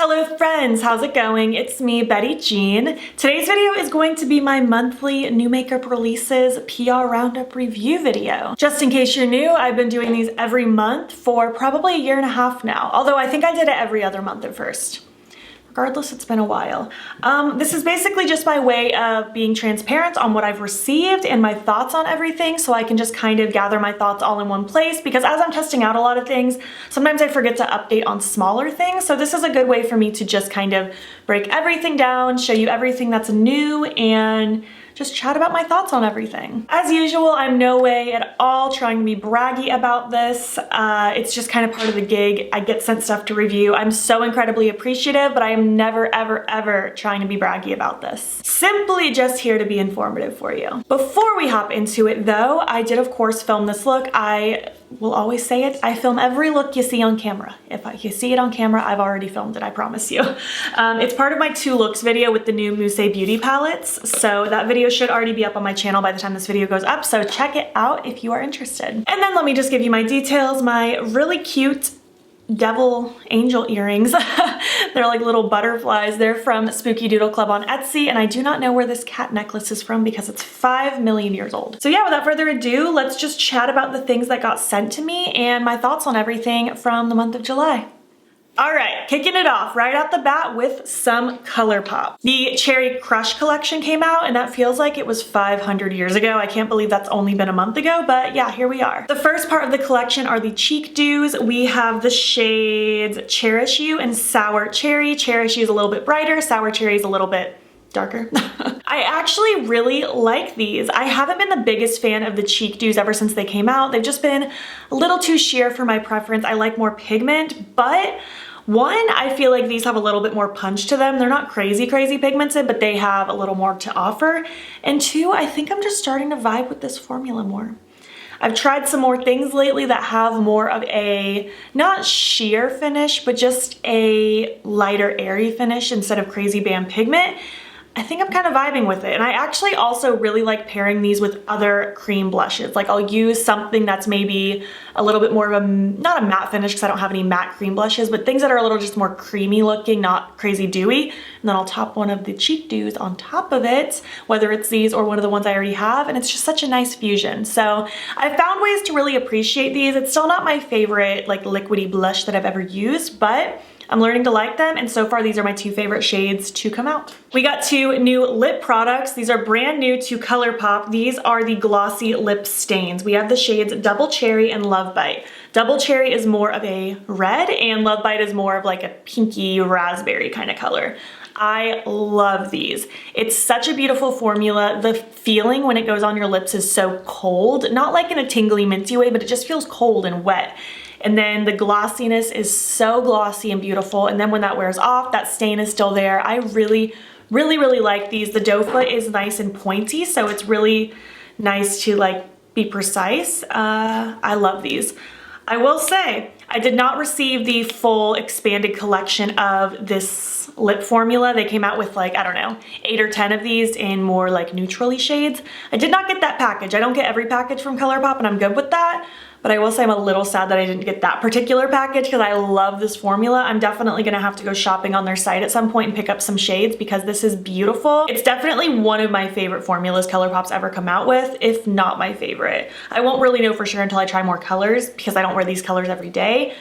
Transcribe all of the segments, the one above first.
Hello friends, how's it going? It's me, Betty Jean. Today's video is going to be my monthly new makeup releases PR Roundup review video. Just in case you're new, I've been doing these every month for probably a year and a half now, although I think I did it every other month at first. Regardless, it's been a while. This is basically just my way of being transparent on what I've received and my thoughts on everything, so I can just kind of gather my thoughts all in one place, because as I'm testing out a lot of things, sometimes I forget to update on smaller things. So this is a good way for me to just kind of break everything down, show you everything that's new, and just chat about my thoughts on everything. As usual, I'm no way at all trying to be braggy about this. It's just kind of part of the gig. I get sent stuff to review. I'm so incredibly appreciative, but I am never, ever trying to be braggy about this. Simply just here to be informative for you. Before we hop into it though, I did of course film this look. I will always say it, I film every look you see on camera. If you see it on camera, I've already filmed it, I promise you. It's part of my 2 looks video with the new Musee Beauty palettes, so that video should already be up on my channel by the time this video goes up, so check it out if you are interested. And then let me just give you my details. My really cute devil angel earrings. They're like little butterflies. They're from Spooky Doodle Club on Etsy, and I do not know where this cat necklace is from because it's 5 million years old. So yeah, without further ado, let's just chat about the things that got sent to me and my thoughts on everything from the month of July. All right, kicking it off right out the bat with some Colourpop. The Cherry Crush collection came out, and that feels like it was 500 years ago. I can't believe that's only been a month ago, but yeah, here we are. The first part of the collection are the cheek dews. We have the shades Cherish You and Sour Cherry. Cherish You is a little bit brighter, Sour Cherry is a little bit darker. I actually really like these. I haven't been the biggest fan of the cheek dews ever since they came out. They've just been a little too sheer for my preference. I like more pigment, but one, I feel like these have a little bit more punch to them. They're not crazy pigmented, but they have a little more to offer. And 2, I think I'm just starting to vibe with this formula more. I've tried some more things lately that have more of a, not sheer finish, but just a lighter airy finish instead of crazy bam pigment. I think I'm kind of vibing with it. And I actually also really like pairing these with other cream blushes. Like I'll use something that's maybe a little bit more of a, not a matte finish because I don't have any matte cream blushes, but things that are a little just more creamy looking, not crazy dewy. And then I'll top one of the cheek dews on top of it, whether it's these or one of the ones I already have. And it's just such a nice fusion. So I've found ways to really appreciate these. It's still not my favorite like liquidy blush that I've ever used, but I'm learning to like them, and so far these are my 2 favorite shades to come out. We got 2 new lip products. These are brand new to Colourpop. These are the Glossy Lip Stains. We have the shades Double Cherry and Love Bite. Double Cherry is more of a red, and Love Bite is more of like a pinky raspberry kind of color. I love these. It's such a beautiful formula. The feeling when it goes on your lips is so cold, not like in a tingly minty way, but it just feels cold and wet. And then the glossiness is so glossy and beautiful. And then when that wears off, that stain is still there. I really like these. The doe foot is nice and pointy, so it's really nice to like be precise. I love these. I will say, I did not receive the full expanded collection of this lip formula. They came out with like, I don't know, 8 or 10 of these in more like neutrally shades. I did not get that package. I don't get every package from Colourpop, and I'm good with that. But I will say I'm a little sad that I didn't get that particular package because I love this formula. I'm definitely gonna have to go shopping on their site at some point and pick up some shades because this is beautiful. It's definitely one of my favorite formulas Colourpop's ever come out with, if not my favorite. I won't really know for sure until I try more colors because I don't wear these colors every day,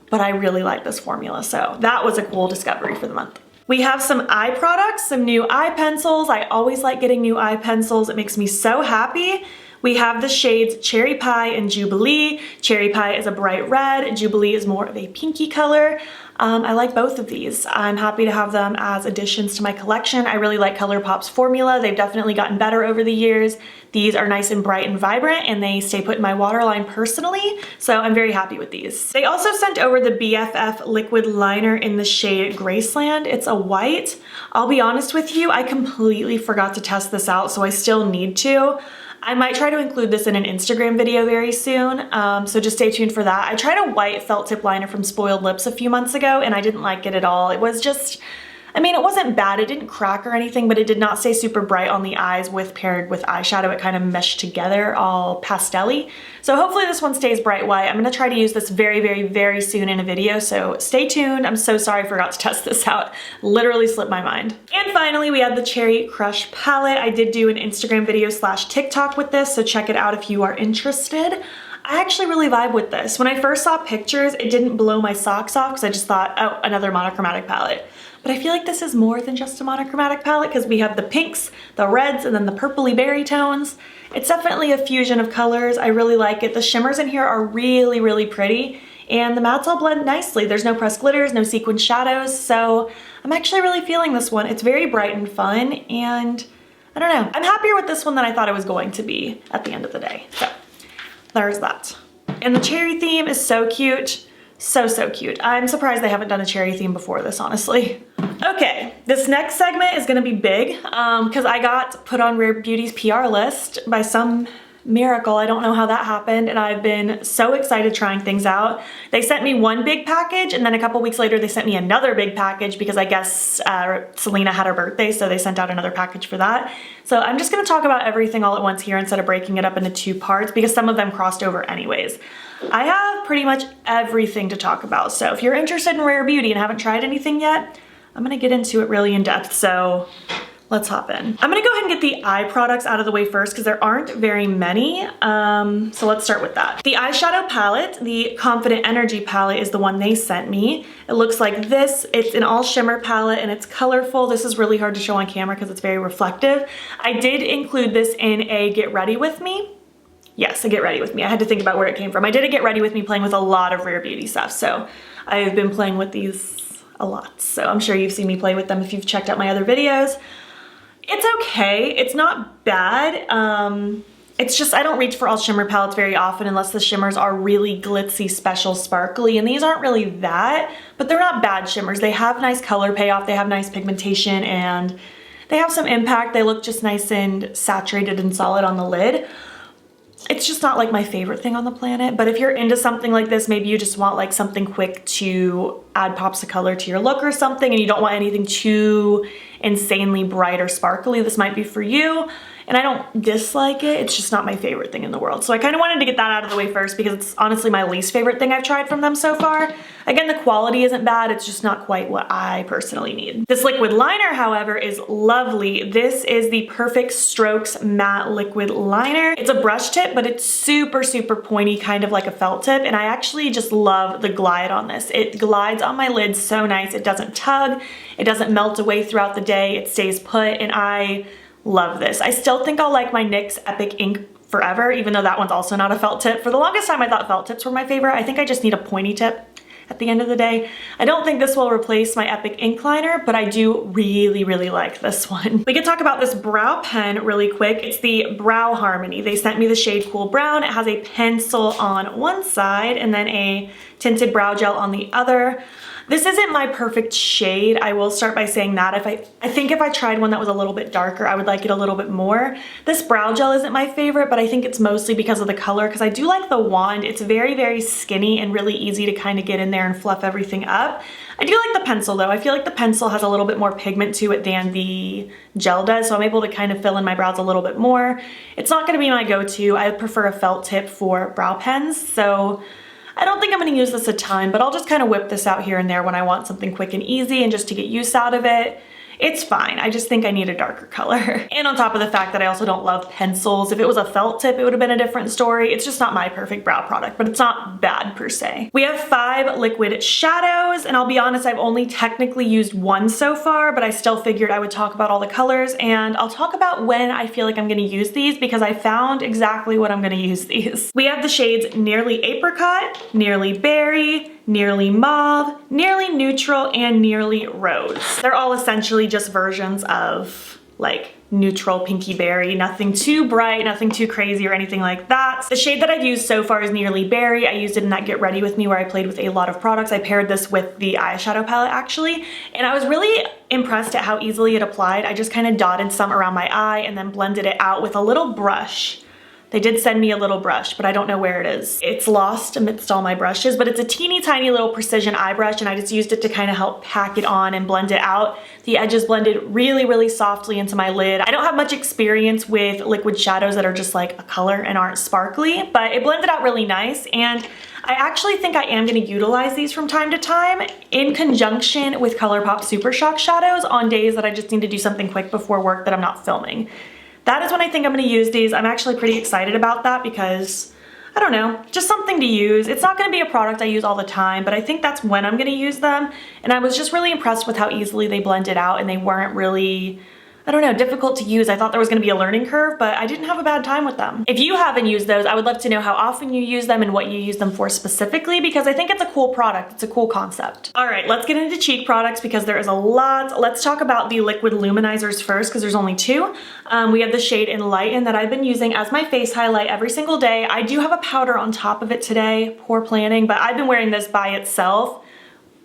but I really like this formula. So that was a cool discovery for the month. We have some eye products, some new eye pencils. I always like getting new eye pencils. It makes me so happy. We have the shades Cherry Pie and Jubilee. Cherry Pie is a bright red, Jubilee is more of a pinky color. I like both of these. I'm happy to have them as additions to my collection. I really like Colourpop's formula. They've definitely gotten better over the years. These are nice and bright and vibrant, and they stay put in my waterline personally, so I'm very happy with these. They also sent over the BFF liquid liner in the shade Graceland. It's a white. I'll be honest with you, I completely forgot to test this out, so I still need to. I might try to include this in an Instagram video very soon, so just stay tuned for that. I tried a white felt tip liner from Spoiled Lips a few months ago, and I didn't like it at all. It was just I mean, it wasn't bad, it didn't crack or anything, but it did not stay super bright on the eyes paired with eyeshadow. It kind of meshed together all pastel-y. So hopefully this one stays bright white. I'm gonna try to use this very soon in a video, so stay tuned. I'm so sorry I forgot to test this out. Literally slipped my mind. And finally, we had the Cherry Crush palette. I did do an Instagram video / TikTok with this, so check it out if you are interested. I actually really vibe with this. When I first saw pictures, it didn't blow my socks off because I just thought, oh, another monochromatic palette. But I feel like this is more than just a monochromatic palette because we have the pinks, the reds, and then the purpley berry tones. It's definitely a fusion of colors. I really like it. The shimmers in here are really pretty, and the mattes all blend nicely. There's no pressed glitters, no sequin shadows, so I'm actually really feeling this one. It's very bright and fun, and I don't know. I'm happier with this one than I thought it was going to be at the end of the day. So there's that. And the cherry theme is so cute. So cute. I'm surprised they haven't done a cherry theme before this, honestly. Okay, this next segment is gonna be big because I got put on Rare Beauty's PR list by some miracle. I don't know how that happened, and I've been so excited trying things out. They sent me one big package, and then a couple weeks later they sent me another big package because I guess Selena had her birthday, so they sent out another package for that. So I'm just gonna talk about everything all at once here instead of breaking it up into 2 parts because some of them crossed over anyways. I have pretty much everything to talk about, so if you're interested in Rare Beauty and haven't tried anything yet, I'm gonna get into it really in depth, so let's hop in. I'm gonna go ahead and get the eye products out of the way first because there aren't very many, so let's start with that. The eyeshadow palette, the Confident Energy palette, is the one they sent me. It looks like this. It's an all shimmer palette and it's colorful. This is really hard to show on camera because it's very reflective. I did include this in a Get Ready With Me. Yes, a Get Ready With Me. I had to think about where it came from. I did a Get Ready With Me playing with a lot of Rare Beauty stuff, so I've been playing with these a lot. So I'm sure you've seen me play with them if you've checked out my other videos. It's okay. It's not bad. It's just I don't reach for all shimmer palettes very often unless the shimmers are really glitzy, special, sparkly, and these aren't really that, but they're not bad shimmers. They have nice color payoff, they have nice pigmentation, and they have some impact. They look just nice and saturated and solid on the lid. It's just not like my favorite thing on the planet, but if you're into something like this, maybe you just want like something quick to add pops of color to your look or something, and you don't want anything too insanely bright or sparkly, this might be for you. And I don't dislike it, it's just not my favorite thing in the world. So I kind of wanted to get that out of the way first because it's honestly my least favorite thing I've tried from them so far. Again, the quality isn't bad, it's just not quite what I personally need. This liquid liner, however, is lovely. This is the Perfect Strokes Matte Liquid Liner. It's a brush tip, but it's super pointy, kind of like a felt tip, and I actually just love the glide on this. It glides on my lids so nice. It doesn't tug, it doesn't melt away throughout the day, it stays put, and I love this. I still think I'll like my NYX Epic Ink forever, even though that one's also not a felt tip. For the longest time, I thought felt tips were my favorite. I think I just need a pointy tip at the end of the day. I don't think this will replace my Epic Ink Liner, but I do really like this one. We can talk about this brow pen really quick. It's the Brow Harmony. They sent me the shade Cool Brown. It has a pencil on one side and then a tinted brow gel on the other. This isn't my perfect shade. I will start by saying that. I think if I tried one that was a little bit darker, I would like it a little bit more. This brow gel isn't my favorite, but I think it's mostly because of the color, because I do like the wand. It's very skinny and really easy to kind of get in there and fluff everything up. I do like the pencil though. I feel like the pencil has a little bit more pigment to it than the gel does, so I'm able to kind of fill in my brows a little bit more. It's not gonna be my go-to. I prefer a felt tip for brow pens, so I don't think I'm gonna use this a ton, but I'll just kind of whip this out here and there when I want something quick and easy and just to get use out of it. It's fine. I just think I need a darker color. And on top of the fact that I also don't love pencils. If it was a felt tip, it would have been a different story. It's just not my perfect brow product, but it's not bad per se. We have 5 liquid shadows, and I'll be honest, I've only technically used one so far, but I still figured I would talk about all the colors, and I'll talk about when I feel like I'm gonna use these because I found exactly what I'm gonna use these. We have the shades Nearly Apricot, Nearly Berry, Nearly Mauve, Nearly Neutral, and Nearly Rose. They're all essentially just versions of like neutral pinky berry, nothing too bright, nothing too crazy or anything like that. The shade that I've used so far is Nearly Berry. I used it in that Get Ready With Me where I played with a lot of products. I paired this with the eyeshadow palette actually, and I was really impressed at how easily it applied. I just kind of dotted some around my eye and then blended it out with a little brush They did send me a little brush, but I don't know where it is. It's lost amidst all my brushes, but it's a teeny tiny little precision eye brush, and I just used it to kind of help pack it on and blend it out. The edges blended really, really softly into my lid. I don't have much experience with liquid shadows that are just like a color and aren't sparkly, but it blended out really nice, and I actually think I am going to utilize these from time to time in conjunction with Colourpop Super Shock shadows on days that I just need to do something quick before work that I'm not filming. That is when I think I'm going to use these. I'm actually pretty excited about that because, I don't know, just something to use. It's not going to be a product I use all the time, but I think that's when I'm going to use them. And I was just really impressed with how easily they blended out, and they weren't really, I don't know, difficult to use. I thought there was going to be a learning curve, but I didn't have a bad time with them. If you haven't used those, I would love to know how often you use them and what you use them for specifically, because I think it's a cool product. It's a cool concept. All right, let's get into cheek products because there is a lot. Let's talk about the liquid luminizers first because there's only two. We have the shade Enlighten that I've been using as my face highlight every single day. I do have a powder on top of it today, poor planning, but I've been wearing this by itself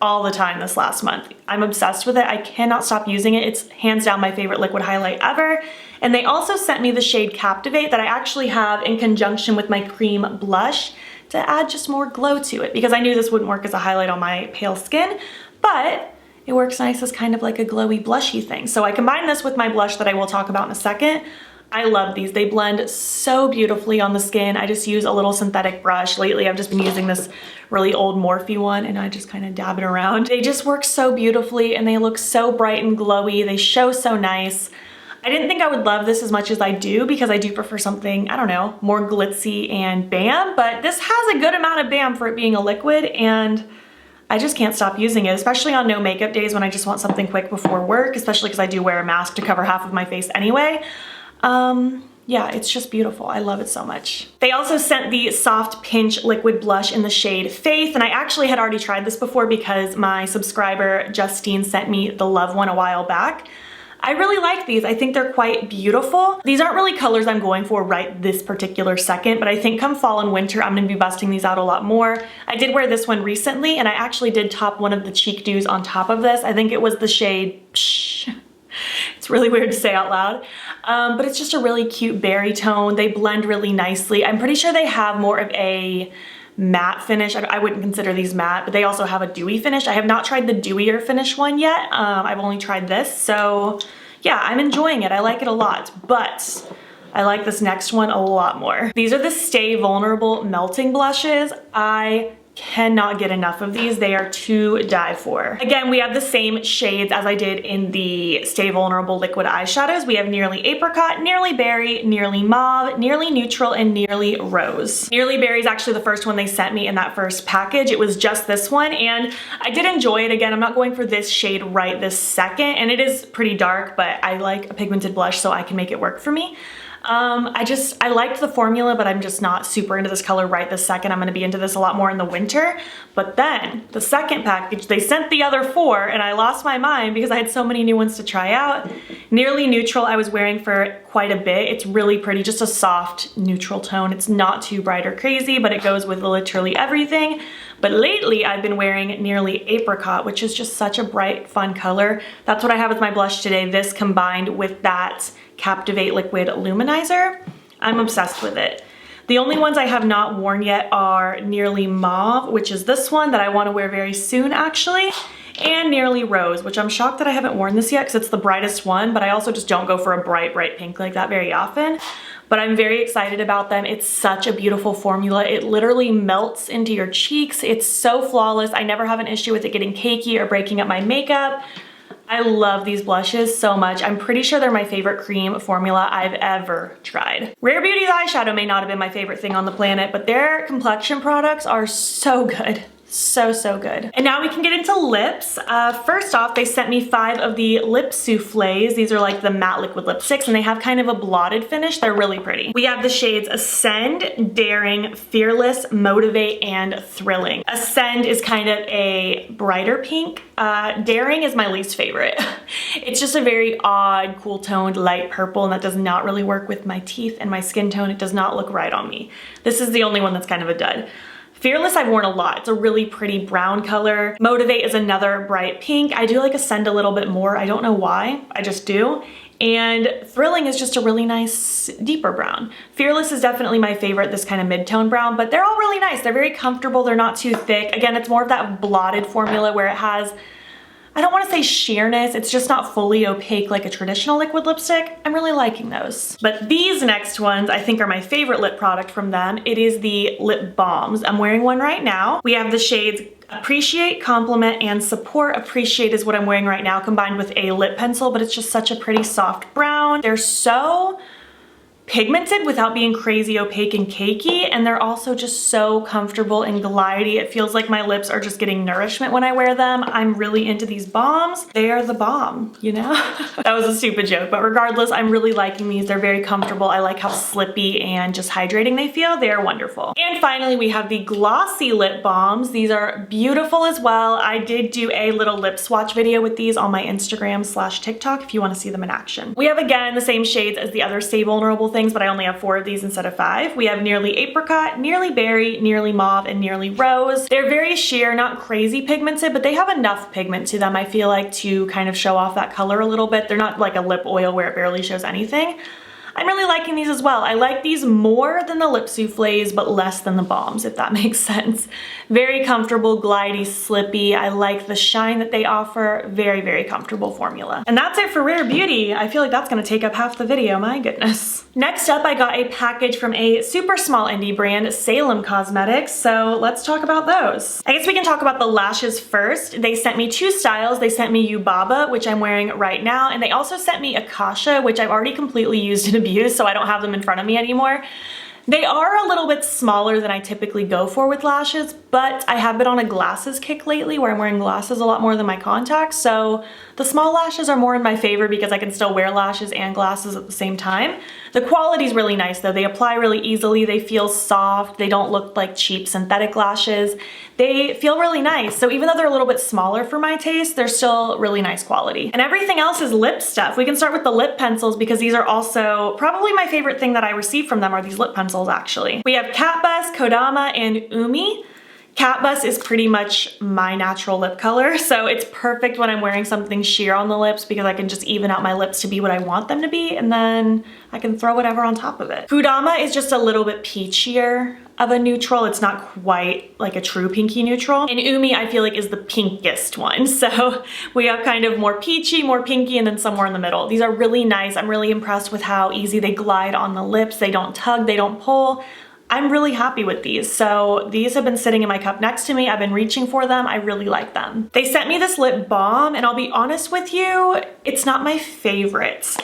all the time this last month. I'm obsessed with it. I cannot stop using it. It's hands down my favorite liquid highlight ever. And they also sent me the shade Captivate that I actually have in conjunction with my cream blush to add just more glow to it, because I knew this wouldn't work as a highlight on my pale skin, but it works nice as kind of like a glowy blushy thing. So I combined this with my blush that I will talk about in a second. I love these. They blend so beautifully on the skin. I just use a little synthetic brush. Lately, I've just been using this really old Morphe one, and I just kind of dab it around. They just work so beautifully, and they look so bright and glowy. They show so nice. I didn't think I would love this as much as I do because I do prefer something, I don't know, more glitzy and bam, but this has a good amount of bam for it being a liquid, and I just can't stop using it, especially on no makeup days when I just want something quick before work, especially because I do wear a mask to cover half of my face anyway. Yeah, it's just beautiful. I love it so much. They also sent the Soft Pinch liquid blush in the shade Faith, and I actually had already tried this before because my subscriber Justine sent me the Love one a while back. I really like these. I think they're quite beautiful. These aren't really colors I'm going for right this particular second, but I think come fall and winter, I'm gonna be busting these out a lot more. I did wear this one recently, and I actually did top one of the cheek dews on top of this. I think it was the shade Psh. It's really weird to say out loud, but it's just a really cute berry tone. They blend really nicely. I'm pretty sure they have more of a matte finish. I wouldn't consider these matte, but they also have a dewy finish. I have not tried the dewier finish one yet. I've only tried this, so yeah, I'm enjoying it. I like it a lot, but I like this next one a lot more. These are the Stay Vulnerable Melting Blushes. I cannot get enough of these. They are to die for. Again, we have the same shades as I did in the Stay Vulnerable liquid eyeshadows. We have Nearly Apricot, Nearly Berry, Nearly Mauve, Nearly Neutral, and Nearly Rose. Nearly Berry is actually the first one they sent me in that first package. It was just this one, and I did enjoy it. Again, I'm not going for this shade right this second, and it is pretty dark, but I like a pigmented blush, so I can make it work for me. I liked the formula, but I'm just not super into this color right this second. I'm gonna be into this a lot more in the winter. But then the second package, they sent the other four, and I lost my mind because I had so many new ones to try out. Nearly Neutral I was wearing for quite a bit. It's really pretty, just a soft neutral tone. It's not too bright or crazy, but it goes with literally everything. But lately I've been wearing Nearly Apricot, which is just such a bright, fun color. That's what I have with my blush today. This combined with that Captivate liquid luminizer. I'm obsessed with it. The only ones I have not worn yet are Nearly Mauve, which is this one that I want to wear very soon actually, and Nearly Rose, which I'm shocked that I haven't worn this yet because it's the brightest one, but I also just don't go for a bright, bright pink like that very often. But I'm very excited about them. It's such a beautiful formula. It literally melts into your cheeks. It's so flawless. I never have an issue with it getting cakey or breaking up my makeup. I love these blushes so much. I'm pretty sure they're my favorite cream formula I've ever tried. Rare Beauty's eyeshadow may not have been my favorite thing on the planet, but their complexion products are so good. So, so good. And now we can get into lips. First off, they sent me 5 of the lip souffles. These are like the matte liquid lipsticks, and they have kind of a blotted finish. They're really pretty. We have the shades Ascend, Daring, Fearless, Motivate, and Thrilling. Ascend is kind of a brighter pink. Daring is my least favorite. It's just a very odd, cool toned light purple, and that does not really work with my teeth and my skin tone. It does not look right on me. This is the only one that's kind of a dud. Fearless I've worn a lot. It's a really pretty brown color. Motivate is another bright pink. I do like Ascend a little bit more. I don't know why, I just do. And Thrilling is just a really nice deeper brown. Fearless is definitely my favorite, this kind of mid-tone brown, but they're all really nice. They're very comfortable, they're not too thick. Again, it's more of that blotted formula where it has, I don't want to say sheerness, it's just not fully opaque like a traditional liquid lipstick. I'm really liking those. But these next ones I think are my favorite lip product from them. It is the lip balms. I'm wearing one right now. We have the shades Appreciate, Compliment, and Support. Appreciate is what I'm wearing right now combined with a lip pencil, but it's just such a pretty soft brown. They're so pigmented without being crazy opaque and cakey, and they're also just so comfortable and glidey. It feels like my lips are just getting nourishment when I wear them. I'm really into these balms. They are the bomb, you know? That was a stupid joke, but regardless, I'm really liking these. They're very comfortable. I like how slippy and just hydrating they feel. They are wonderful. And finally, we have the Glossy lip balms. These are beautiful as well. I did do a little lip swatch video with these on my Instagram/TikTok if you want to see them in action. We have, again, the same shades as the other Stay Vulnerable things, but I only have 4 of these instead of 5. We have Nearly Apricot, Nearly Berry, Nearly Mauve, and Nearly Rose. They're very sheer, not crazy pigmented, but they have enough pigment to them, I feel like, to kind of show off that color a little bit. They're not like a lip oil where it barely shows anything. I'm really liking these as well. I like these more than the lip souffles, but less than the balms, if that makes sense. Very comfortable, glidey, slippy. I like the shine that they offer. Very, very comfortable formula. And that's it for Rare Beauty. I feel like that's gonna take up half the video, my goodness. Next up, I got a package from a super small indie brand, Salem Cosmetics, so let's talk about those. I guess we can talk about the lashes first. They sent me 2 styles. They sent me Yubaba, which I'm wearing right now, and they also sent me Akasha, which I've already completely used and abused, so I don't have them in front of me anymore. They are a little bit smaller than I typically go for with lashes, but I have been on a glasses kick lately where I'm wearing glasses a lot more than my contacts, so the small lashes are more in my favor because I can still wear lashes and glasses at the same time. The quality's really nice though. They apply really easily, they feel soft, they don't look like cheap synthetic lashes. They feel really nice, so even though they're a little bit smaller for my taste, they're still really nice quality. And everything else is lip stuff. We can start with the lip pencils because these are also probably my favorite thing that I received from them are these lip pencils actually. We have Cat Bus, Kodama, and Umi. Cat Bus is pretty much my natural lip color, so it's perfect when I'm wearing something sheer on the lips because I can just even out my lips to be what I want them to be, and then I can throw whatever on top of it. Kodama is just a little bit peachier of a neutral. It's not quite like a true pinky neutral. And Umi, I feel like, is the pinkest one. So we have kind of more peachy, more pinky, and then somewhere in the middle. These are really nice. I'm really impressed with how easy they glide on the lips. They don't tug, they don't pull. I'm really happy with these. So these have been sitting in my cup next to me. I've been reaching for them. I really like them. They sent me this lip balm, and I'll be honest with you, it's not my favorite.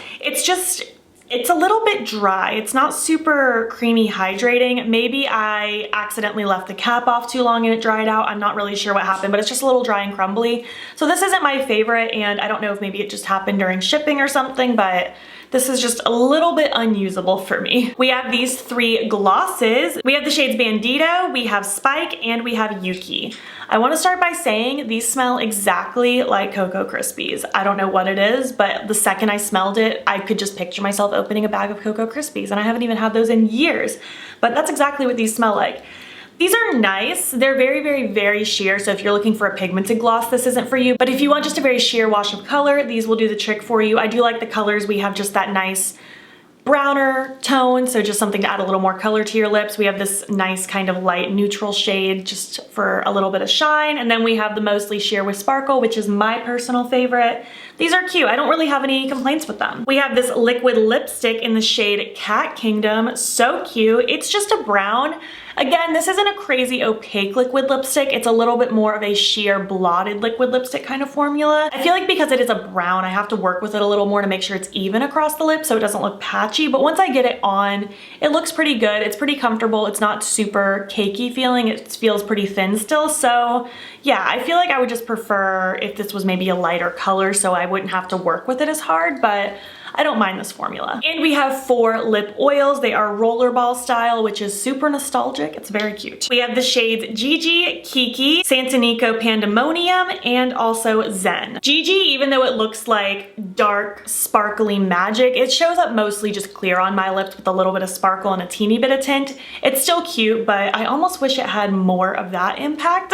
It's a little bit dry. It's not super creamy hydrating. Maybe I accidentally left the cap off too long and it dried out. I'm not really sure what happened, but it's just a little dry and crumbly. So this isn't my favorite, and I don't know if maybe it just happened during shipping or something, but this is just a little bit unusable for me. We have these 3 glosses. We have the shades Bandito, we have Spike, and we have Yuki. I want to start by saying these smell exactly like Cocoa Krispies. I don't know what it is, but the second I smelled it, I could just picture myself opening a bag of Cocoa Krispies, and I haven't even had those in years. But that's exactly what these smell like. These are nice. They're very, very, very sheer, so if you're looking for a pigmented gloss, this isn't for you. But if you want just a very sheer wash of color, these will do the trick for you. I do like the colors. We have just that nice browner tone, so just something to add a little more color to your lips. We have this nice kind of light neutral shade just for a little bit of shine, and then we have the Mostly Sheer with Sparkle, which is my personal favorite. These are cute. I don't really have any complaints with them. We have this liquid lipstick in the shade Cat Kingdom. So cute. It's just a brown. Again, this isn't a crazy opaque liquid lipstick. It's a little bit more of a sheer blotted liquid lipstick kind of formula. I feel like because it is a brown, I have to work with it a little more to make sure it's even across the lip so it doesn't look patchy. But once I get it on, it looks pretty good. It's pretty comfortable. It's not super cakey feeling. It feels pretty thin still. So yeah, I feel like I would just prefer if this was maybe a lighter color so I wouldn't have to work with it as hard. But I don't mind this formula. And we have 4 lip oils. They are rollerball style, which is super nostalgic. It's very cute. We have the shades Gigi, Kiki, Santanico Pandemonium, and also Zen. Gigi, even though it looks like dark, sparkly magic, it shows up mostly just clear on my lips with a little bit of sparkle and a teeny bit of tint. It's still cute, but I almost wish it had more of that impact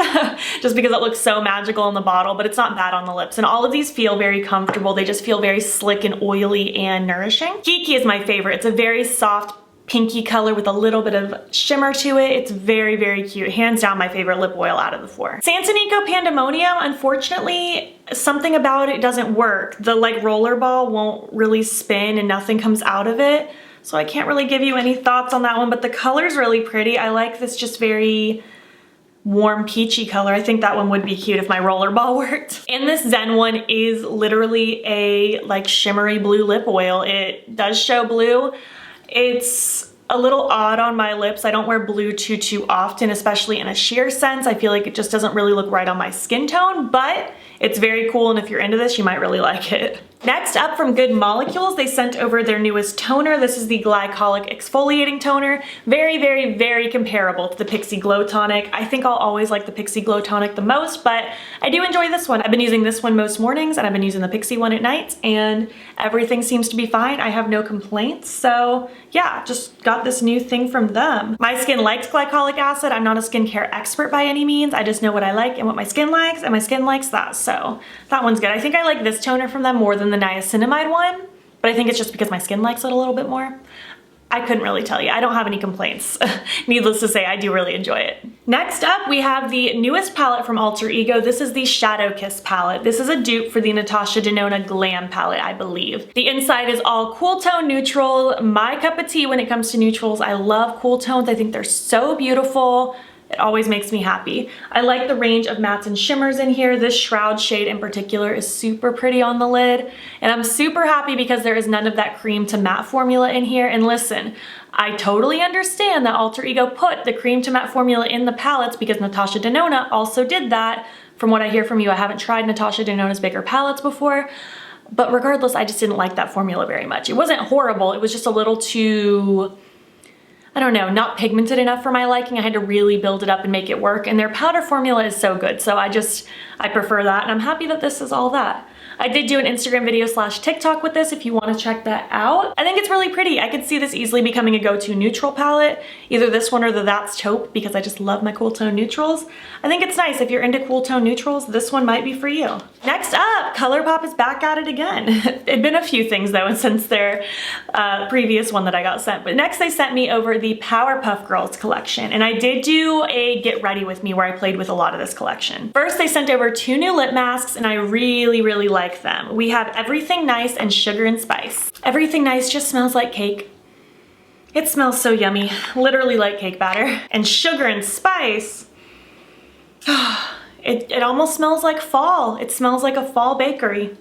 just because it looks so magical in the bottle, but it's not bad on the lips. And all of these feel very comfortable. They just feel very slick and oily and nourishing. Kiki is my favorite. It's a very soft pinky color with a little bit of shimmer to it. It's very, very cute. Hands down my favorite lip oil out of the 4. Santanico Pandemonium, unfortunately, something about it doesn't work. The like rollerball won't really spin and nothing comes out of it. So I can't really give you any thoughts on that one, but the color's really pretty. I like this just very warm peachy color. I think that one would be cute if my rollerball worked. And this Zen one is literally a like shimmery blue lip oil. It does show blue. It's a little odd on my lips. I don't wear blue too often, especially in a sheer sense. I feel like it just doesn't really look right on my skin tone, but it's very cool, and if you're into this, you might really like it. Next up, from Good Molecules, they sent over their newest toner. This is the Glycolic Exfoliating Toner. Very, very, very comparable to the Pixi Glow Tonic. I think I'll always like the Pixi Glow Tonic the most, but I do enjoy this one. I've been using this one most mornings, and I've been using the Pixi one at night, and everything seems to be fine. I have no complaints, so yeah, just got this new thing from them. My skin likes glycolic acid. I'm not a skincare expert by any means. I just know what I like and what my skin likes, and my skin likes that, so that one's good. I think I like this toner from them more than the niacinamide one, but I think it's just because my skin likes it a little bit more. I couldn't really tell you. I don't have any complaints. Needless to say, I do really enjoy it. Next up, we have the newest palette from Alter Ego. This is the Shadow Kiss palette. This is a dupe for the Natasha Denona Glam palette, I believe. The inside is all cool tone neutral. My cup of tea when it comes to neutrals. I love cool tones. I think they're so beautiful. It always makes me happy. I like the range of mattes and shimmers in here. This Shroud shade in particular is super pretty on the lid. And I'm super happy because there is none of that cream to matte formula in here. And listen, I totally understand that Alter Ego put the cream to matte formula in the palettes because Natasha Denona also did that. From what I hear from you, I haven't tried Natasha Denona's bigger palettes before. But regardless, I just didn't like that formula very much. It wasn't horrible. It was just a little too, I don't know, not pigmented enough for my liking. I had to really build it up and make it work, and their powder formula is so good, so I prefer that, and I'm happy that this is all that. I did do an Instagram video / TikTok with this if you want to check that out. I think it's really pretty. I could see this easily becoming a go-to neutral palette, either this one or the That's Taupe, because I just love my cool tone neutrals. I think it's nice. If you're into cool tone neutrals, this one might be for you. Next up, Colourpop is back at it again. It'd been a few things though since their previous one that I got sent, but next they sent me over the Powerpuff Girls collection, and I did do a get ready with me where I played with a lot of this collection. First, they sent over 2 new lip masks, and I really, really like them. We have Everything Nice and Sugar and Spice. Everything Nice just smells like cake. It smells so yummy, literally like cake batter. And Sugar and Spice, it almost smells like fall. It smells like a fall bakery.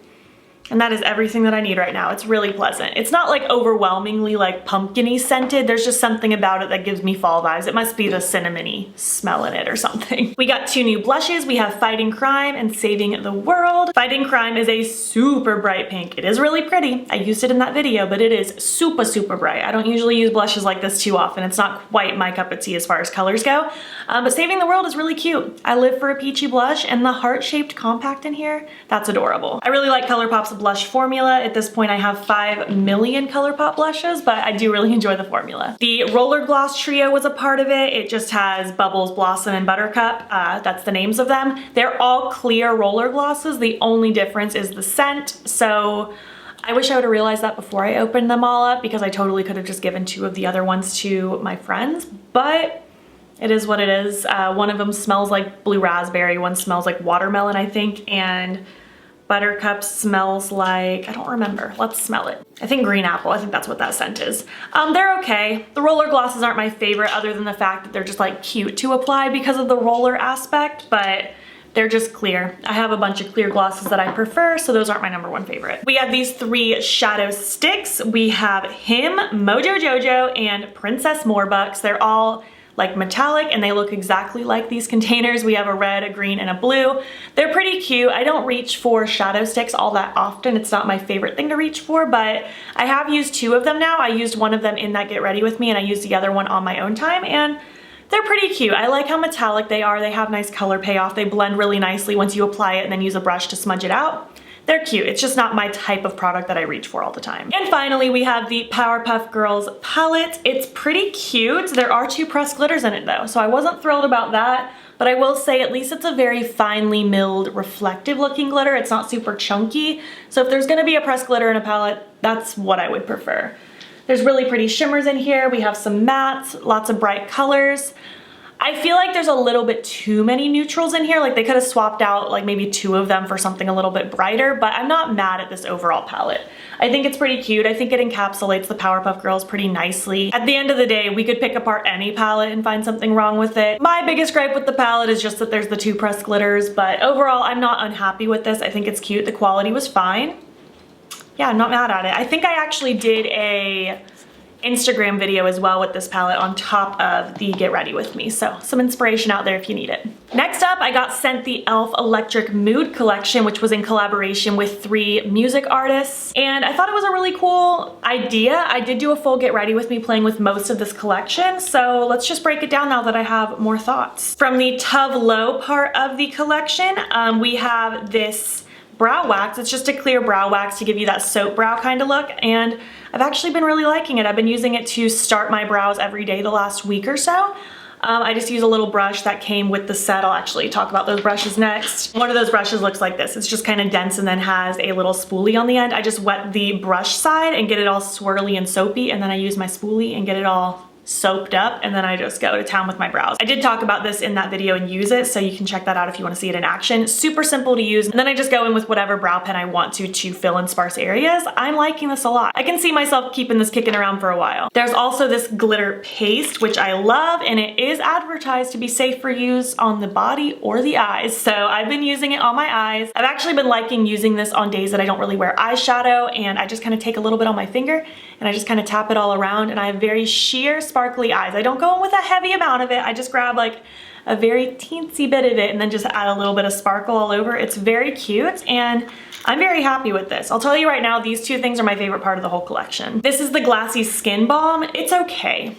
And that is everything that I need right now. It's really pleasant. It's not like overwhelmingly like pumpkin-y scented. There's just something about it that gives me fall vibes. It must be the cinnamony smell in it or something. We got 2 new blushes. We have Fighting Crime and Saving the World. Fighting Crime is a super bright pink. It is really pretty. I used it in that video, but it is super, super bright. I don't usually use blushes like this too often. It's not quite my cup of tea as far as colors go. But Saving the World is really cute. I live for a peachy blush, and the heart-shaped compact in here, that's adorable. I really like Colourpop's blush formula. At this point, I have 5 million Colourpop blushes, but I do really enjoy the formula. The Roller Gloss Trio was a part of it. It just has Bubbles, Blossom, and Buttercup. That's the names of them. They're all clear roller glosses. The only difference is the scent, so I wish I would have realized that before I opened them all up, because I totally could have just given 2 of the other ones to my friends, but it is what it is. One of them smells like blue raspberry, one smells like watermelon, I think, and Buttercup smells like, I don't remember. Let's smell it. I think green apple. I think that's what that scent is. They're okay. The roller glosses aren't my favorite, other than the fact that they're just like cute to apply because of the roller aspect, but they're just clear. I have a bunch of clear glosses that I prefer, so those aren't my #1 favorite. We have these 3 shadow sticks. We have Him, Mojo Jojo, and Princess Moorbucks. They're all like metallic, and they look exactly like these containers. We have a red, a green, and a blue. They're pretty cute. I don't reach for shadow sticks all that often. It's not my favorite thing to reach for, but I have used 2 of them now. I used one of them in that Get Ready With Me, and I used the other one on my own time, and they're pretty cute. I like how metallic they are. They have nice color payoff. They blend really nicely once you apply it and then use a brush to smudge it out. They're cute. It's just not my type of product that I reach for all the time. And finally, we have the Powerpuff Girls palette. It's pretty cute. There are 2 pressed glitters in it though, so I wasn't thrilled about that, but I will say at least it's a very finely milled, reflective looking glitter. It's not super chunky, so if there's gonna be a pressed glitter in a palette, that's what I would prefer. There's really pretty shimmers in here. We have some mattes, lots of bright colors. I feel like there's a little bit too many neutrals in here. Like they could have swapped out like maybe 2 of them for something a little bit brighter, but I'm not mad at this overall palette. I think it's pretty cute. I think it encapsulates the Powerpuff Girls pretty nicely. At the end of the day, we could pick apart any palette and find something wrong with it. My biggest gripe with the palette is just that there's the 2 pressed glitters, but overall, I'm not unhappy with this. I think it's cute. The quality was fine. Yeah, I'm not mad at it. I think I actually did a Instagram video as well with this palette on top of the Get Ready With Me, so some inspiration out there if you need it. Next up, I got sent the e.l.f. Electric Mood collection, which was in collaboration with 3 music artists, and I thought it was a really cool idea. I did do a full Get Ready With Me playing with most of this collection, so let's just break it down now that I have more thoughts. From the Tove Lo part of the collection, we have this brow wax. It's just a clear brow wax to give you that soap brow kind of look, and I've actually been really liking it. I've been using it to start my brows every day the last week or so. I just use a little brush that came with the set. I'll actually talk about those brushes next. One of those brushes looks like this. It's just kind of dense and then has a little spoolie on the end. I just wet the brush side and get it all swirly and soapy, and then I use my spoolie and get it all soaped up, and then I just go to town with my brows. I did talk about this in that video and use it, so you can check that out if you want to see it in action. Super simple to use, and then I just go in with whatever brow pen I want to fill in sparse areas. I'm liking this a lot. I can see myself keeping this kicking around for a while. There's also this glitter paste, which I love, and it is advertised to be safe for use on the body or the eyes, so I've been using it on my eyes. I've actually been liking using this on days that I don't really wear eyeshadow, and I just kind of take a little bit on my finger and I just kind of tap it all around, and I have very sheer, sparkly eyes. I don't go in with a heavy amount of it. I just grab like a very teensy bit of it and then just add a little bit of sparkle all over. It's very cute, and I'm very happy with this. I'll tell you right now, these 2 things are my favorite part of the whole collection. This is the Glassy Skin Balm. It's okay.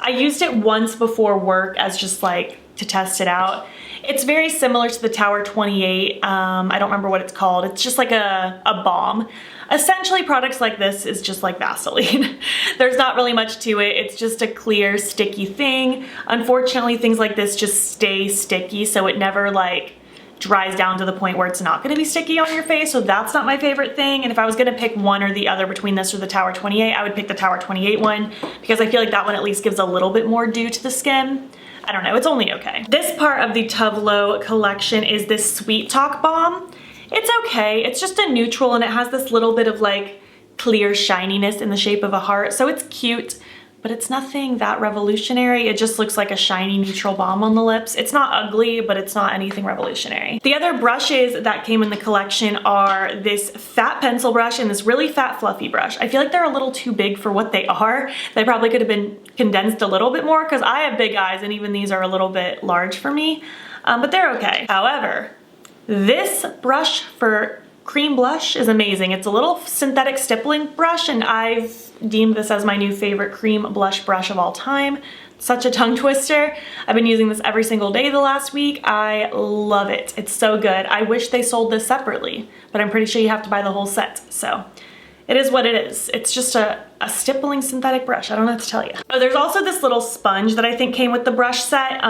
I used it once before work as just like to test it out. It's very similar to the Tower 28. I don't remember what it's called. It's just like a balm. Essentially, products like this is just like Vaseline. There's not really much to it. It's just a clear, sticky thing. Unfortunately, things like this just stay sticky, so it never like dries down to the point where it's not gonna be sticky on your face, so that's not my favorite thing. And if I was gonna pick one or the other between this or the Tower 28, I would pick the Tower 28 one, because I feel like that one at least gives a little bit more dew to the skin. I don't know, it's only okay. This part of the Tove Lo collection is this Sweet Talk Balm. It's okay, it's just a neutral, and it has this little bit of like clear shininess in the shape of a heart, so it's cute, but it's nothing that revolutionary. It just looks like a shiny neutral balm on the lips. It's not ugly, but it's not anything revolutionary. The other brushes that came in the collection are this fat pencil brush and this really fat fluffy brush. I feel like they're a little too big for what they are. They probably could have been condensed a little bit more, because I have big eyes and even these are a little bit large for me, but they're okay. However, this brush for cream blush is amazing. It's a little synthetic stippling brush, and I've deemed this as my new favorite cream blush brush of all time. Such a tongue twister. I've been using this every single day the last week. I love it. It's so good. I wish they sold this separately, but I'm pretty sure you have to buy the whole set, so it is what it is. It's just a stippling synthetic brush. I don't know what to tell you. Oh, there's also this little sponge that I think came with the brush set.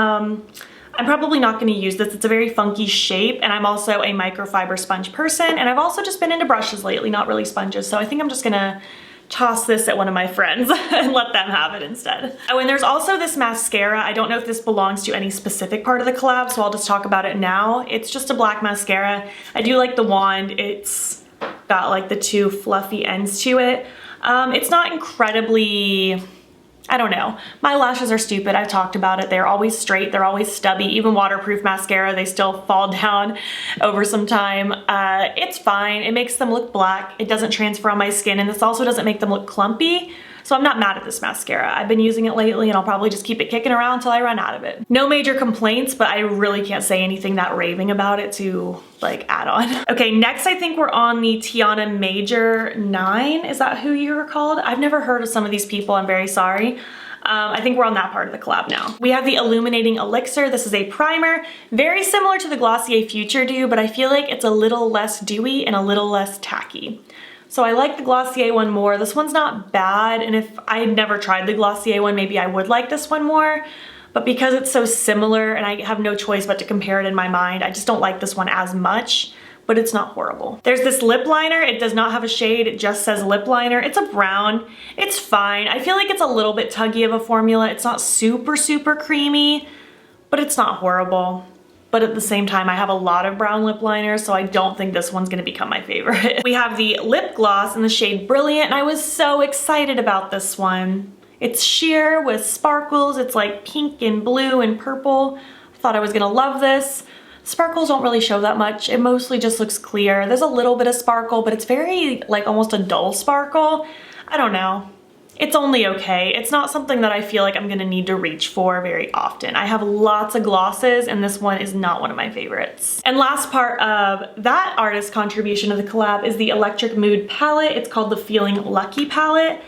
I'm probably not going to use this. It's a very funky shape, and I'm also a microfiber sponge person, and I've also just been into brushes lately, not really sponges, so I think I'm just gonna toss this at one of my friends and let them have it instead. Oh, and there's also this mascara. I don't know if this belongs to any specific part of the collab, so I'll just talk about it now. It's just a black mascara. I do like the wand. It's got like the 2 fluffy ends to it. It's not incredibly, I don't know. My lashes are stupid. I've talked about it. They're always straight. They're always stubby. Even waterproof mascara, they still fall down over some time. It's fine. It makes them look black. It doesn't transfer on my skin, and this also doesn't make them look clumpy. So I'm not mad at this mascara. I've been using it lately and I'll probably just keep it kicking around until I run out of it. No major complaints, but I really can't say anything that raving about it to like add on. Okay, next I think we're on the Tiana Major 9. Is that who you were called? I've never heard of some of these people, I'm very sorry. I think we're on that part of the collab now. We have the Illuminating Elixir. This is a primer, very similar to the Glossier Futuredew, but I feel like it's a little less dewy and a little less tacky. So I like the Glossier one more. This one's not bad, and if I had never tried the Glossier one, maybe I would like this one more. But because it's so similar and I have no choice but to compare it in my mind, I just don't like this one as much, but it's not horrible. There's this lip liner. It does not have a shade. It just says lip liner. It's a brown. It's fine. I feel like it's a little bit tuggy of a formula. It's not super, super creamy, but it's not horrible. But at the same time, I have a lot of brown lip liners, so I don't think this one's gonna become my favorite. We have the lip gloss in the shade Brilliant, and I was so excited about this one. It's sheer with sparkles. It's like pink and blue and purple. I thought I was gonna love this. Sparkles don't really show that much. It mostly just looks clear. There's a little bit of sparkle, but it's very like almost a dull sparkle. I don't know. It's only okay. It's not something that I feel like I'm gonna need to reach for very often. I have lots of glosses and this one is not one of my favorites. And last part of that artist contribution of the collab is the Electric Mood palette. It's called the Feeling Lucky palette.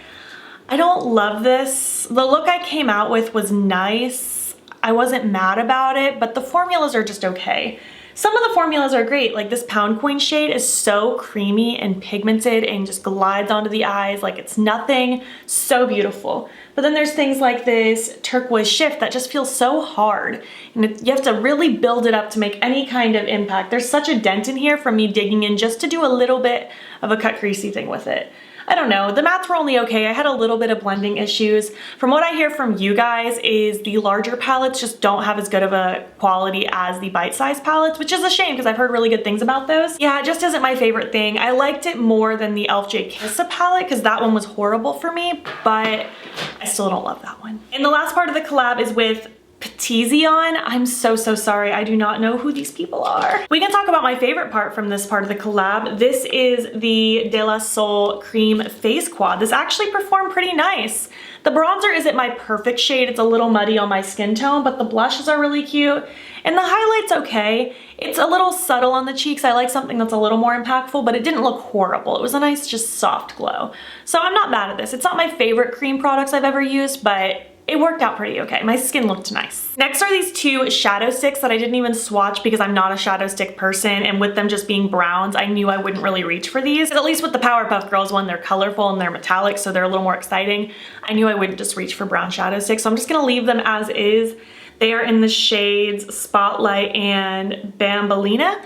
I don't love this. The look I came out with was nice. I wasn't mad about it, but the formulas are just okay. Some of the formulas are great, like this Pound Coin shade is so creamy and pigmented and just glides onto the eyes like it's nothing, so beautiful. But then there's things like this Turquoise Shift that just feels so hard, and you have to really build it up to make any kind of impact. There's such a dent in here from me digging in just to do a little bit of a cut creasy thing with it. I don't know, the mattes were only okay. I had a little bit of blending issues. From what I hear from you guys is the larger palettes just don't have as good of a quality as the bite-sized palettes, which is a shame because I've heard really good things about those. Yeah, it just isn't my favorite thing. I liked it more than the Elf J Kissa palette because that one was horrible for me, but I still don't love that one. And the last part of the collab is with Petizion. I'm so sorry. I do not know who these people are. We can talk about my favorite part from this part of the collab. This is the De La Soul Cream Face Quad. This actually performed pretty nice. The bronzer isn't my perfect shade. It's a little muddy on my skin tone, but the blushes are really cute. And the highlight's okay. It's a little subtle on the cheeks. I like something that's a little more impactful, but it didn't look horrible. It was a nice, just soft glow. So I'm not mad at this. It's not my favorite cream products I've ever used, but it worked out pretty okay. My skin looked nice. Next are these two shadow sticks that I didn't even swatch because I'm not a shadow stick person, and with them just being browns, I knew I wouldn't really reach for these. But at least with the Powerpuff Girls one, they're colorful and they're metallic, so they're a little more exciting. I knew I wouldn't just reach for brown shadow sticks, so I'm just gonna leave them as is. They are in the shades Spotlight and Bambolina.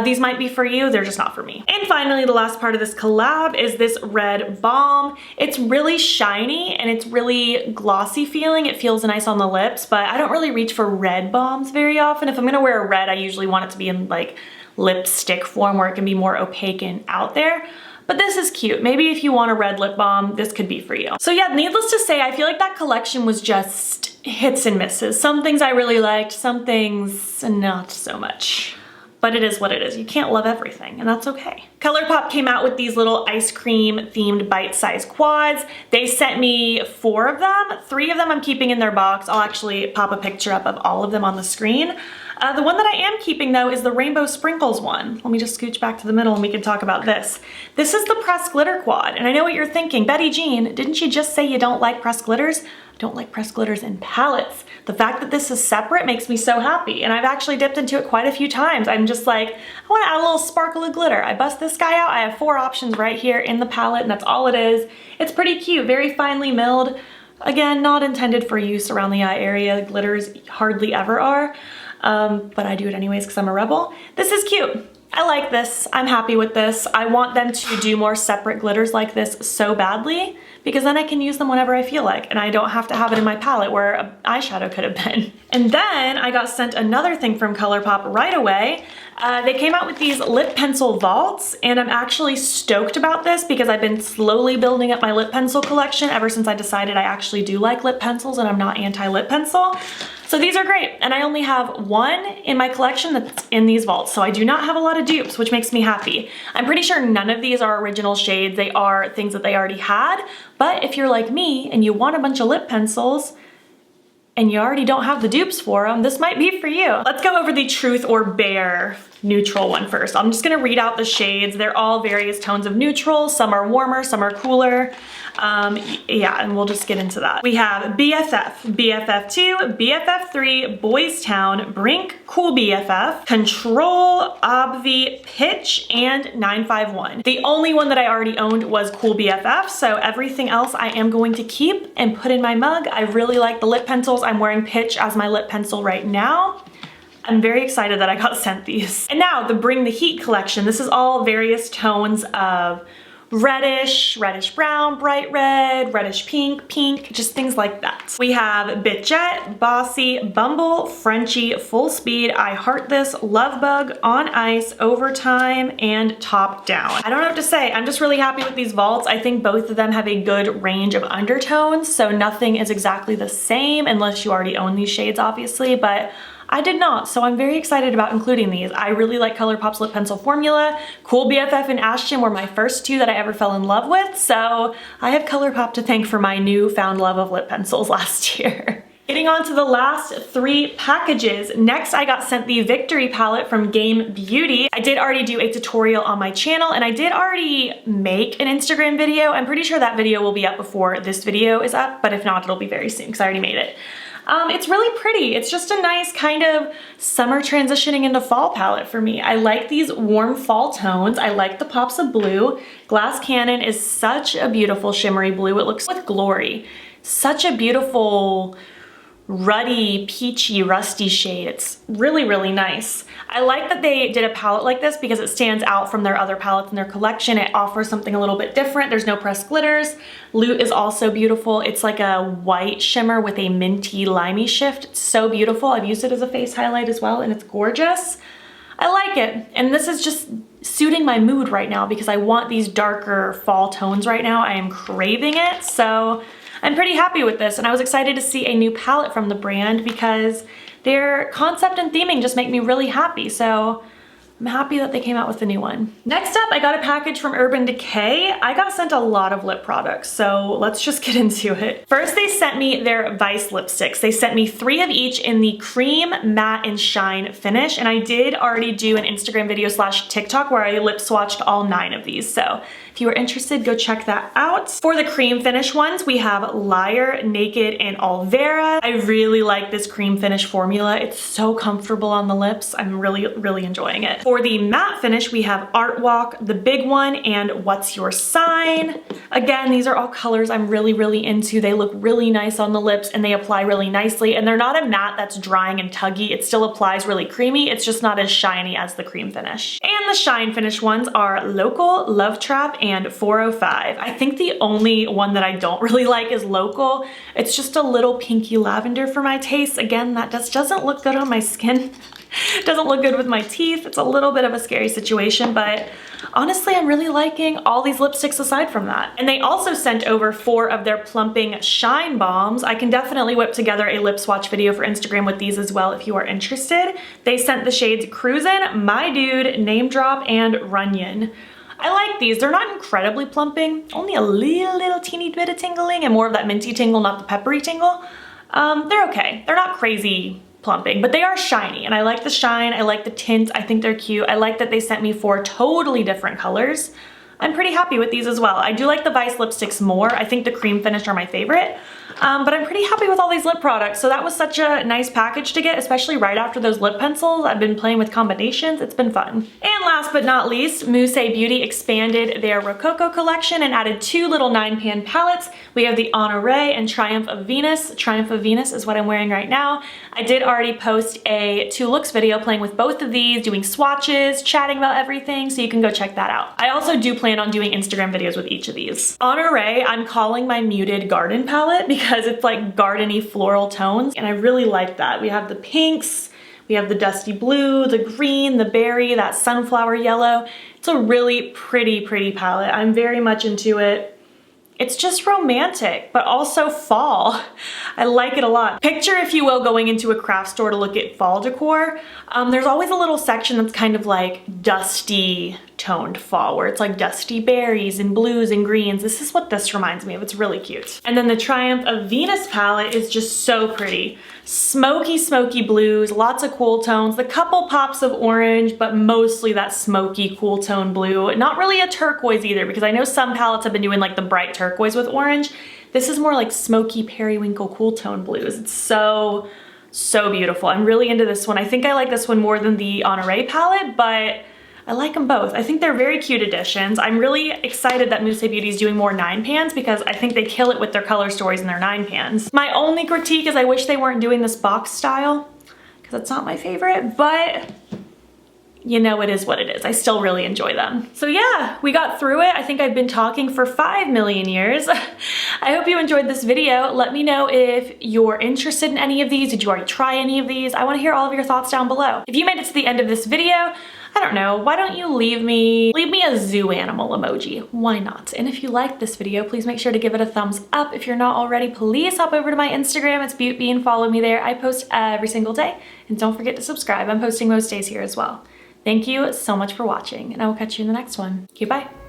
These might be for you, they're just not for me. And finally, the last part of this collab is this red balm. It's really shiny and it's really glossy feeling. It feels nice on the lips, but I don't really reach for red balms very often. If I'm gonna wear a red, I usually want it to be in like lipstick form where it can be more opaque and out there. But this is cute. Maybe if you want a red lip balm, this could be for you. So yeah, needless to say, I feel like that collection was just hits and misses. Some things I really liked, some things not so much. But it is what it is. You can't love everything, and that's okay. Colourpop came out with these little ice cream themed bite-sized quads. They sent me 4 of them. 3 of them I'm keeping in their box. I'll actually pop a picture up of all of them on the screen. The one that I am keeping though is the Rainbow Sprinkles one. Let me just scooch back to the middle and we can talk about this. This is the pressed glitter quad, and I know what you're thinking. Betty Jean, didn't you just say you don't like pressed glitters? I don't like pressed glitters in palettes. The fact that this is separate makes me so happy, and I've actually dipped into it quite a few times. I'm just like, I want to add a little sparkle of glitter. I bust this guy out. I have 4 options right here in the palette, and that's all it is. It's pretty cute, very finely milled. Again, not intended for use around the eye area. Glitters hardly ever are, but I do it anyways because I'm a rebel. This is cute. I like this. I'm happy with this. I want them to do more separate glitters like this so badly, because then I can use them whenever I feel like, and I don't have to have it in my palette where an eyeshadow could have been. And then I got sent another thing from Colourpop right away. They came out with these lip pencil vaults, and I'm actually stoked about this because I've been slowly building up my lip pencil collection ever since I decided I actually do like lip pencils and I'm not anti-lip pencil. So these are great, and I only have one in my collection that's in these vaults, so I do not have a lot of dupes, which makes me happy. I'm pretty sure none of these are original shades. They are things that they already had, but if you're like me and you want a bunch of lip pencils, and you already don't have the dupes for them, this might be for you. Let's go over the Truth or Bare neutral one first. I'm just gonna read out the shades. They're all various tones of neutral. Some are warmer, some are cooler. Yeah, and we'll just get into that. We have BFF, BFF2, BFF3, Boys Town, Brink, Cool BFF, Control, Obvi, Pitch, and 951. The only one that I already owned was Cool BFF, so everything else I am going to keep and put in my mug. I really like the lip pencils. I'm wearing Pitch as my lip pencil right now. I'm very excited that I got sent these. And now the Bring the Heat collection. This is all various tones of reddish, reddish brown, bright red, reddish pink, pink, just things like that. We have Bitchette, Bossy, Bumble, Frenchie, Full Speed, I Heart This, Love Bug, On Ice, Overtime, and Top Down. I don't know what to say. I'm just really happy with these vaults. I think both of them have a good range of undertones, so nothing is exactly the same unless you already own these shades, obviously, but I did not, so I'm very excited about including these. I really like Colourpop's lip pencil formula. Cool BFF and Ashton were my first two that I ever fell in love with, so I have Colourpop to thank for my newfound love of lip pencils last year. Getting on to the last three packages. Next, I got sent the Victory palette from Game Beauty. I did already do a tutorial on my channel, and I did already make an Instagram video. I'm pretty sure that video will be up before this video is up, but if not, it'll be very soon because I already made it. It's really pretty. It's just a nice kind of summer transitioning into fall palette for me. I like these warm fall tones. I like the pops of blue. Glass Cannon is such a beautiful shimmery blue. It looks with glory. Such a beautiful ruddy, peachy, rusty shade. It's really, really nice. I like that they did a palette like this because it stands out from their other palettes in their collection. It offers something a little bit different. There's no pressed glitters. Loot is also beautiful. It's like a white shimmer with a minty, limey shift. It's so beautiful. I've used it as a face highlight as well, and it's gorgeous. I like it. And this is just suiting my mood right now because I want these darker fall tones right now. I am craving it. So I'm pretty happy with this, and I was excited to see a new palette from the brand because their concept and theming just make me really happy. So I'm happy that they came out with a new one. Next up, I got a package from Urban Decay. I got sent a lot of lip products, so let's just get into it. First, they sent me their Vice lipsticks. They sent me 3 of each in the cream, matte, and shine finish, and I did already do an Instagram video / TikTok where I lip swatched all 9 of these, so if you are interested, go check that out. For the cream finish ones, we have Liar, Naked, and Alvera. I really like this cream finish formula. It's so comfortable on the lips. I'm really, really enjoying it. For the matte finish, we have Art Walk, the big one, and What's Your Sign. Again, these are all colors I'm really, really into. They look really nice on the lips and they apply really nicely. And they're not a matte that's drying and tuggy. It still applies really creamy. It's just not as shiny as the cream finish. And the shine finish ones are Local, Love Trap, and 405. I think the only one that I don't really like is Local. It's just a little pinky lavender for my taste. Again, that just doesn't look good on my skin. Doesn't look good with my teeth. It's a little bit of a scary situation, but honestly, I'm really liking all these lipsticks aside from that. And they also sent over 4 of their plumping shine bombs. I can definitely whip together a lip swatch video for Instagram with these as well if you are interested. They sent the shades Cruisin', My Dude, Name Drop, and Runyon. I like these. They're not incredibly plumping, only a little teeny bit of tingling and more of that minty tingle, not the peppery tingle. They're okay. They're not crazy plumping, but they are shiny, and I like the shine. I like the tint. I think they're cute. I like that they sent me 4 totally different colors. I'm pretty happy with these as well. I do like the Vice lipsticks more. I think the cream finish are my favorite, but I'm pretty happy with all these lip products. So that was such a nice package to get, especially right after those lip pencils. I've been playing with combinations. It's been fun. And last but not least, Musée Beauty expanded their Rococo collection and added 2 little 9-pan palettes. We have the Honore and Triumph of Venus. Triumph of Venus is what I'm wearing right now. I did already post a 2 looks video playing with both of these, doing swatches, chatting about everything, so you can go check that out. I also do plan on doing Instagram videos with each of these. Honore, I'm calling my muted garden palette because it's like gardeny floral tones, and I really like that. We have the pinks, We have the dusty blue, the green, the berry, that sunflower yellow. It's a really pretty palette. I'm very much into it. It's just romantic, but also fall. I like it a lot. Picture, if you will, going into a craft store to look at fall decor. There's always a little section that's kind of like dusty toned fall, where it's like dusty berries and blues and greens. This is what this reminds me of. It's really cute. And then the Triumph of Venus palette is just so pretty. Smoky blues, lots of cool tones, the couple pops of orange, but mostly that smoky cool tone blue. Not really a turquoise either, because I know some palettes have been doing like the bright turquoise with orange. This is more like smoky periwinkle cool tone blues. It's so beautiful. I'm really into this one. I think I like this one more than the Honore palette, but I like them both. I think they're very cute additions. I'm really excited that Musée Beauty is doing more 9 pans because I think they kill it with their color stories and their 9 pans. My only critique is I wish they weren't doing this box style because it's not my favorite, but you know, it is what it is. I still really enjoy them. So yeah, we got through it. I think I've been talking for 5 million years. I hope you enjoyed this video. Let me know if you're interested in any of these. Did you already try any of these? I want to hear all of your thoughts down below. If you made it to the end of this video, I don't know, why don't you leave me a zoo animal emoji? Why not? And if you liked this video, please make sure to give it a thumbs up. If you're not already, please hop over to my Instagram. It's BEAUTBEAN. Follow me there. I post every single day. And don't forget to subscribe. I'm posting most days here as well. Thank you so much for watching, and I will catch you in the next one. Okay, bye.